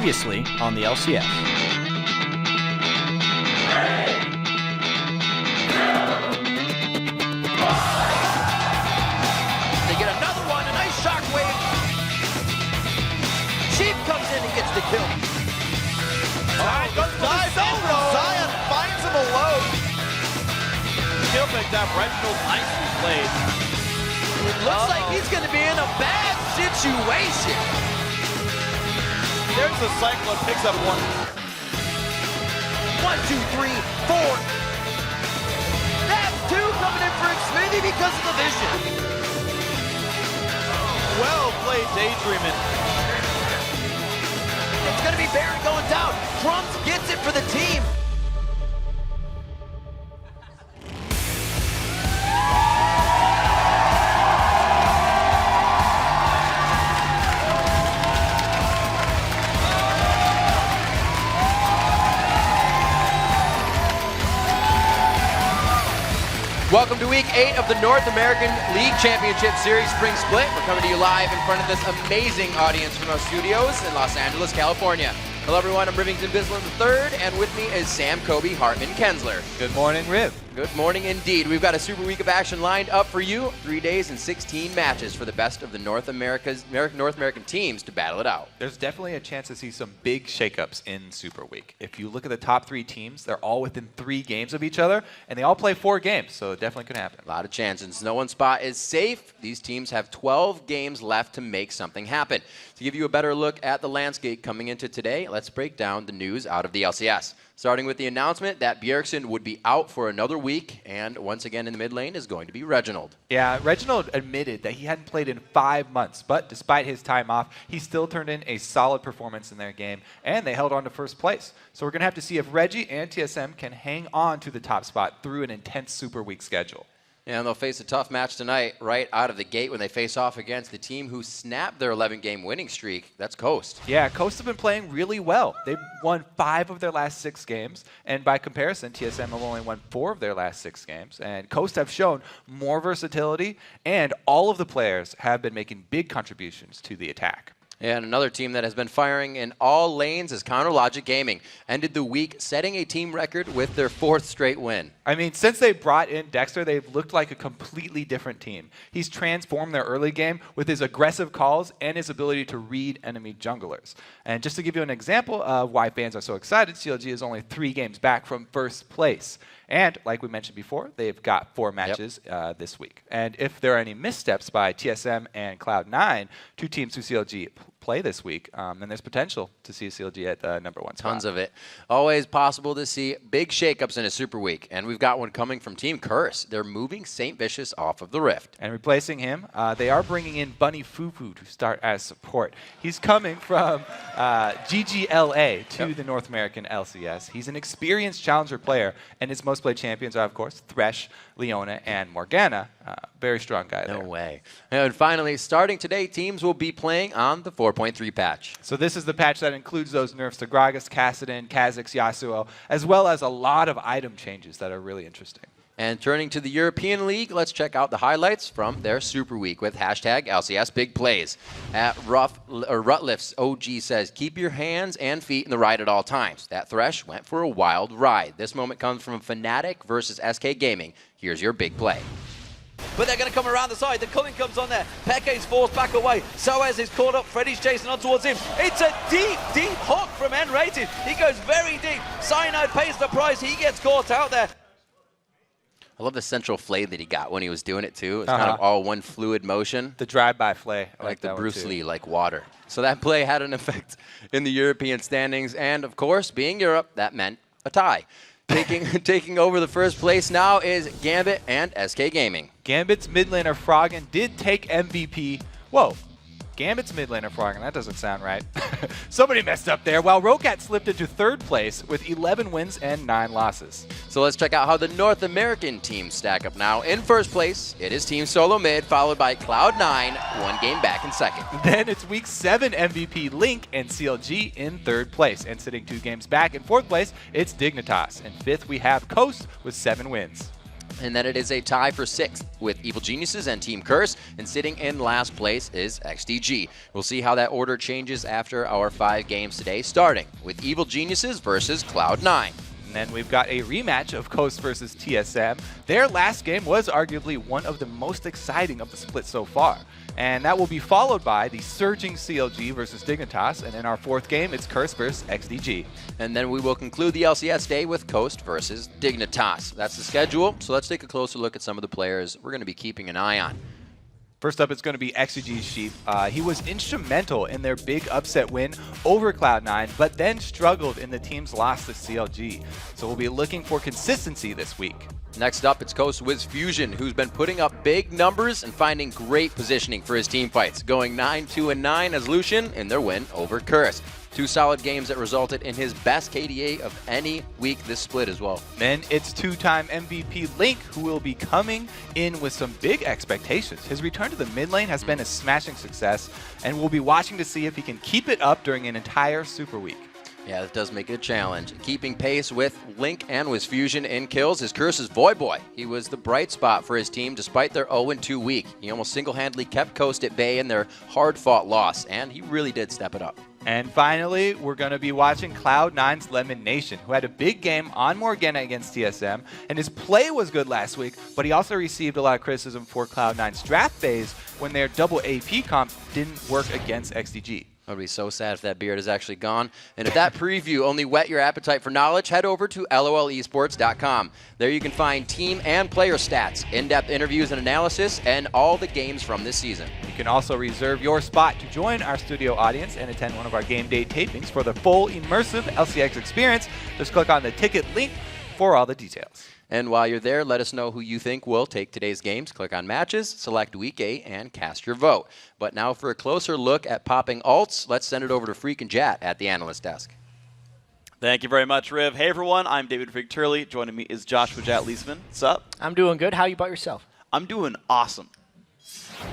Previously on the LCS. They get another one, a nice shockwave. Sheep comes in and gets the kill. Alright, goes for the solo. Zion finds him alone. Kill picked up, Reginald nicely played. It looks like he's going to be in a bad situation. There's the Cyclone, picks up one. 1, 2, 3, 4. That's two coming in for Xfinity because of the vision. Well played, Daydreaming. It's going to be Baron going down. Crumbs gets it for the team. Welcome to Week 8 of the North American League Championship Series Spring Split. We're coming to you live in front of this amazing audience from our studios in Los Angeles, California. Hello everyone, I'm Rivington Bislin III, and with me is Sam, Kobe, Hartman, Kensler. Good morning, Riv. Good morning indeed. We've got a super week of action lined up for you. 3 days and 16 matches for the best of the North American teams to battle it out. There's definitely a chance to see some big shakeups in Super Week. If you look at the top 3 teams, they're all within 3 games of each other, and they all play 4 games, so it definitely could happen. A lot of chances. No one spot is safe. These teams have 12 games left to make something happen. To give you a better look at the landscape coming into today, let's break down the news out of the LCS. Starting with the announcement that Bjergsen would be out for another week, and once again in the mid lane is going to be Reginald. Yeah, Reginald admitted that he hadn't played in 5 months, but despite his time off, he still turned in a solid performance in their game, and they held on to first place. So we're going to have to see if Reggie and TSM can hang on to the top spot through an intense Super Week schedule. And they'll face a tough match tonight right out of the gate when they face off against the team who snapped their 11-game winning streak. That's Coast. Yeah, Coast have been playing really well. They've won 5 of their last 6 games, and by comparison, TSM have only won 4 of their last 6 games. And Coast have shown more versatility, and all of the players have been making big contributions to the attack. And another team that has been firing in all lanes is Counter Logic Gaming. Ended the week setting a team record with their 4th straight win. I mean, since they brought in Dexter, they've looked like a completely different team. He's transformed their early game with his aggressive calls and his ability to read enemy junglers. And just to give you an example of why fans are so excited, CLG is only 3 games back from first place. And like we mentioned before, they've got 4 matches this week. And if there are any missteps by TSM and Cloud9, 2 teams who CLG play this week, then there's potential to see CLG at the #1 spot. Tons of it. Always possible to see big shakeups in a Super Week. And we've got one coming from Team Curse. They're moving St. Vicious off of the Rift. And replacing him, they are bringing in Bunny Fufu to start as support. He's coming from GGLA to the North American LCS. He's an experienced challenger player, and his most played champions are, of course, Thresh, Leona, and Morgana. Very strong guy there. No way. And finally, starting today, teams will be playing on the 4.3 patch. So this is the patch that includes those nerfs to Gragas, Kassadin, Kha'Zix, Yasuo, as well as a lot of item changes that are really interesting. And turning to the European League, let's check out the highlights from their Super Week with hashtag LCS Big Plays. At Rutlifts, OG says, keep your hands and feet in the ride at all times. That Thresh went for a wild ride. This moment comes from Fnatic versus SK Gaming. Here's your big play. But they're going to come around the side. The culling comes on there. Peke's forced back away. Soaz is caught up. Freddy's chasing on towards him. It's a deep, deep hook from N-Rated. He goes very deep. Cyanide pays the price. He gets caught out there. I love the central flay that he got when he was doing it, too. It's kind of all one fluid motion. The drive-by flay. I like the that Bruce Lee, like water. So that play had an effect in the European standings. And, of course, being Europe, that meant a tie. Taking over the first place now is Gambit and SK Gaming. Gambit's mid laner Froggen did take MVP. Whoa. Gambit's mid laner Froggen. That doesn't sound right. Somebody messed up there. While Rokat slipped into 3rd place with 11 wins and 9 losses. So let's check out how the North American teams stack up now. In first place, it is Team Solo Mid, followed by Cloud9, 1 game back in 2nd. Then it's Week 7 MVP Link and CLG in 3rd place. And sitting 2 games back in 4th place, it's Dignitas. In 5th, we have Coast with 7 wins. And then it is a tie for 6th with Evil Geniuses and Team Curse. And sitting in last place is XDG. We'll see how that order changes after our 5 games today, starting with Evil Geniuses versus Cloud9. And then we've got a rematch of Coast versus TSM. Their last game was arguably one of the most exciting of the split so far. And that will be followed by the surging CLG versus Dignitas. And in our 4th game, it's Curse versus XDG. And then we will conclude the LCS day with Coast versus Dignitas. That's the schedule. So let's take a closer look at some of the players we're going to be keeping an eye on. First up, it's going to be XDG's Sheep. He was instrumental in their big upset win over Cloud9, but then struggled in the team's loss to CLG. So we'll be looking for consistency this week. Next up, it's Coast Wiz Fusion, who's been putting up big numbers and finding great positioning for his team fights, going 9-2-9 as Lucian in their win over Curse. 2 solid games that resulted in his best KDA of any week this split as well. Then it's 2-time MVP Link, who will be coming in with some big expectations. His return to the mid lane has been a smashing success, and we'll be watching to see if he can keep it up during an entire Super Week. Yeah, that does make it a challenge. Keeping pace with Link and Wiz Fusion in kills is Curse's Void Boy. He was the bright spot for his team despite their 0-2 week. He almost single-handedly kept Coast at bay in their hard-fought loss, and he really did step it up. And finally, we're going to be watching Cloud9's Lemon Nation, who had a big game on Morgana against TSM, and his play was good last week, but he also received a lot of criticism for Cloud9's draft phase when their double AP comp didn't work against XDG. I would be so sad if that beard is actually gone. And if that preview only whet your appetite for knowledge, head over to lolesports.com. There you can find team and player stats, in-depth interviews and analysis, and all the games from this season. You can also reserve your spot to join our studio audience and attend one of our game day tapings for the full immersive LCX experience. Just click on the ticket link for all the details. And while you're there, let us know who you think will take today's games. Click on Matches, select Week 8, and cast your vote. But now for a closer look at popping alts, let's send it over to Freak and Jat at the analyst desk. Thank you very much, Riv. Hey, everyone. I'm David Freak Turley. Joining me is Joshua Jat Leesman. What's up? I'm doing good. How you about yourself? I'm doing awesome.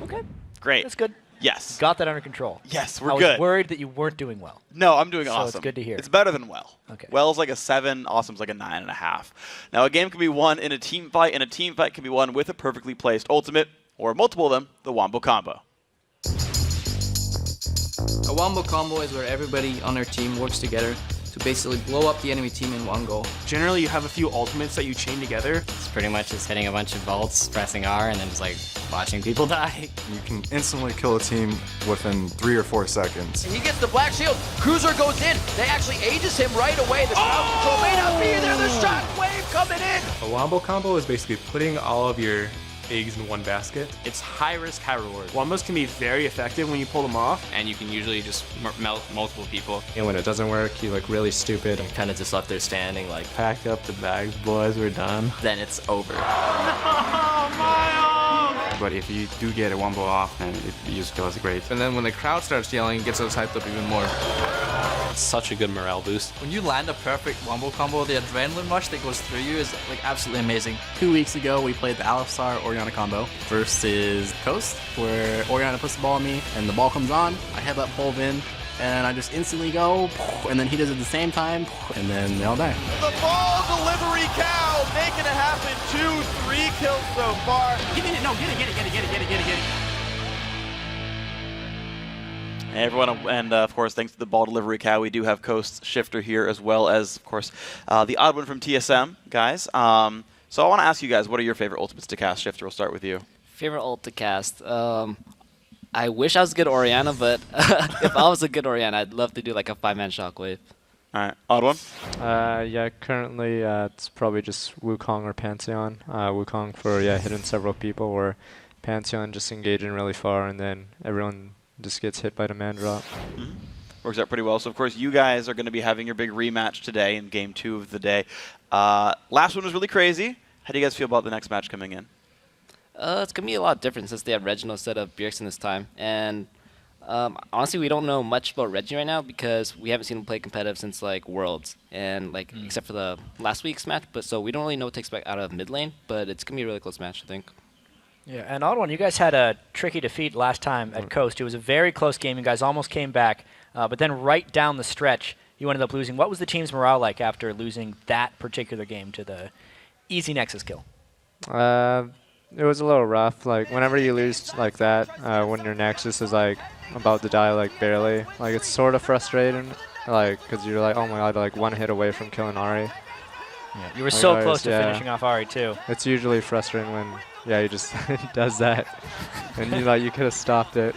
Okay. Great. That's good. Yes. Got that under control. Yes, we're I was good. worried that you weren't doing well. No, I'm doing So awesome. it's good to hear. It's better than well. Okay. Well's like a 7, awesome's like a 9.5. Now, a game can be won in a team fight, and a team fight can be won with a perfectly placed ultimate, or multiple of them, the Wombo Combo. A Wombo combo is where everybody on our team works together to basically blow up the enemy team in one go. Generally, you have a few ultimates that you chain together. It's pretty much just hitting a bunch of vaults, pressing R, and then just like watching people die. You can instantly kill a team within 3 or 4 seconds. And he gets the Black Shield. Cruiser goes in. They actually aegis him right away. The crowd control may not be there. The shockwave coming in. A Wombo combo is basically putting all of your eggs in one basket. It's high risk, high reward. Wombos can be very effective when you pull them off. And you can usually just melt multiple people. And when it doesn't work, you look really stupid. Kind of just left there standing like, Pack up the bags, boys, we're done. then it's over. But if you do get a Wombo off, then you just feels great. And then when the crowd starts yelling, it gets us hyped up even more. It's such a good morale boost. When you land a perfect Wombo combo, the adrenaline rush that goes through you is like absolutely amazing. 2 weeks ago, we played the Alistar Oriana combo versus Coast, where Oriana puts the ball on me, and the ball comes on. I have that pull in, and I just instantly go, and then he does it at the same time, and then they all die. The ball delivery cow making it happen. 2-3 kills so far. Get it, no, get it. Hey everyone, and of course, thanks to the ball delivery cow, we do have Coast Shifter here, as well as, of course, the odd one from TSM, guys. So I want to ask you guys, what are your favorite ultimates to cast? Shifter, we'll start with you. Favorite ult to cast? I wish I was a good Oriana, but if I was a good Oriana, I'd love to do like a 5-man shockwave. All right, odd one? Yeah, currently it's probably just Wukong or Pantheon. Wukong for, hitting several people, or Pantheon just engaging really far, and then everyone just gets hit by the man drop. Mm-hmm. Works out pretty well. So, of course, you guys are going to be having your big rematch today in Game 2 of the day. Last one was really crazy. How do you guys feel about the next match coming in? It's going to be a lot different since they have Reginald instead of Bjergsen this time. And honestly, we don't know much about Reggie right now because we haven't seen him play competitive since like Worlds, and like except for the last week's match. But so we don't really know what to expect out of mid lane, but it's going to be a really close match, I think. Yeah, and odd one, you guys had a tricky defeat last time at Coast. It was a very close game. You guys almost came back, but then right down the stretch, you ended up losing. What was the team's morale like after losing that particular game to the easy Nexus kill? It was a little rough. Like whenever you lose like that, when your Nexus is like about to die, like barely, like it's sort of frustrating, like because you're like, oh my god, like one hit away from killing Ari. Yeah, you were Like, so close to finishing off Ari too. It's usually frustrating when he just does that, and you could have stopped it.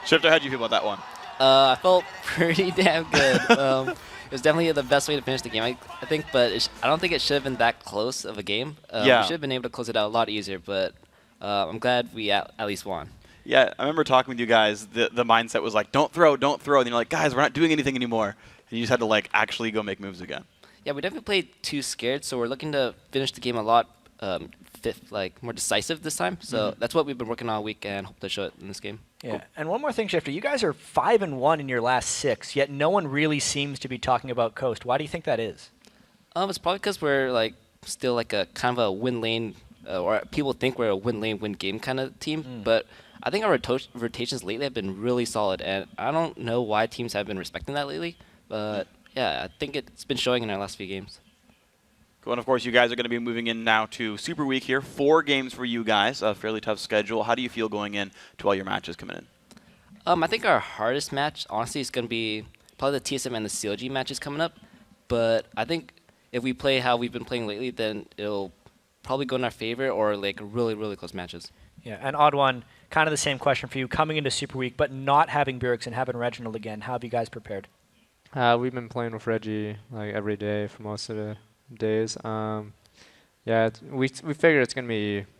Shifter, how'd you feel about that one? I felt pretty damn good. It was definitely the best way to finish the game, I think, but I don't think it should have been that close of a game. We should have been able to close it out a lot easier, but I'm glad we at least won. Yeah, I remember talking with you guys. The mindset was like, don't throw, don't throw. And you're like, guys, we're not doing anything anymore. And you just had to like actually go make moves again. Yeah, we definitely played too scared, so we're looking to finish the game a lot more decisive this time. So that's what we've been working on all week and hope to show it in this game. Yeah, Cool. and one more thing, Shifter. You guys are 5-1 in your last 6, yet no one really seems to be talking about Coast. Why do you think that is? It's probably because we're like still like a kind of a win lane, or people think we're a win lane, win game kind of team. But I think our rotations lately have been really solid, and I don't know why teams have been respecting that lately. But yeah, I think it's been showing in our last few games. Cool. And of course, you guys are going to be moving in now to Super Week here. 4 games for you guys, a fairly tough schedule. How do you feel going in to all your matches coming in? I think our hardest match, honestly, is going to be probably the TSM and the CLG matches coming up. But I think if we play how we've been playing lately, then it'll probably go in our favor or like really, really close matches. Yeah, and Odd One, kind of the same question for you. Coming into Super Week, but not having Burix and having Reginald again, how have you guys prepared? We've been playing with Reggie like every day for most of the days. We figure it's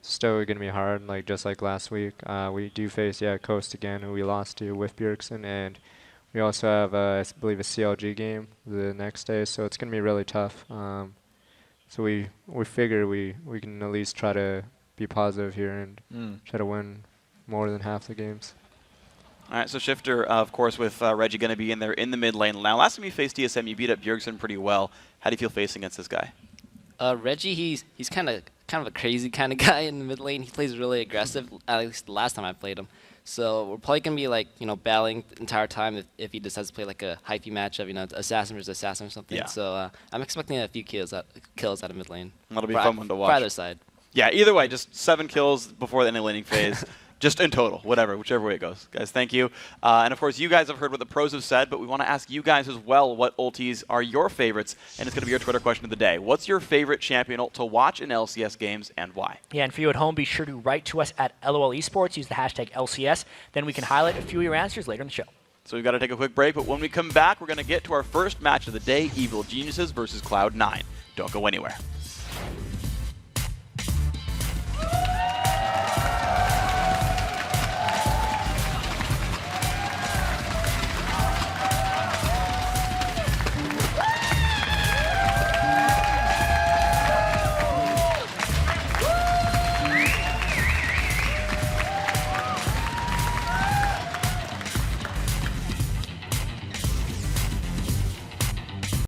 still gonna be hard, like just like last week. We do face Coast again, who we lost to with Bjergsen, and we also have I believe a CLG game the next day, so it's gonna be really tough. So we figure we can at least try to be positive here and try to win more than half the games. All right, so Shifter, of course, with Reggie going to be in there in the mid lane. Now, last time you faced TSM, you beat up Bjergsen pretty well. How do you feel facing against this guy? Reggie, he's kind of a crazy kind of guy in the mid lane. He plays really aggressive, at least the last time I played him. So we're probably going to be like, battling the entire time if he decides to play like a hyphy matchup, assassin versus assassin or something. Yeah. So I'm expecting a few kills out of mid lane. That'll be a fun one to watch. For either side. Yeah, either way, just 7 kills before the NA laning phase. Just in total, whichever way it goes. Guys, thank you. And of course, you guys have heard what the pros have said, but we want to ask you guys as well what ultis are your favorites, and it's going to be your Twitter question of the day. What's your favorite champion ult to watch in LCS games, and why? Yeah, and for you at home, be sure to write to us at LOL Esports. Use the hashtag LCS. Then we can highlight a few of your answers later in the show. So we've got to take a quick break, but when we come back, we're going to get to our first match of the day, Evil Geniuses versus Cloud9. Don't go anywhere.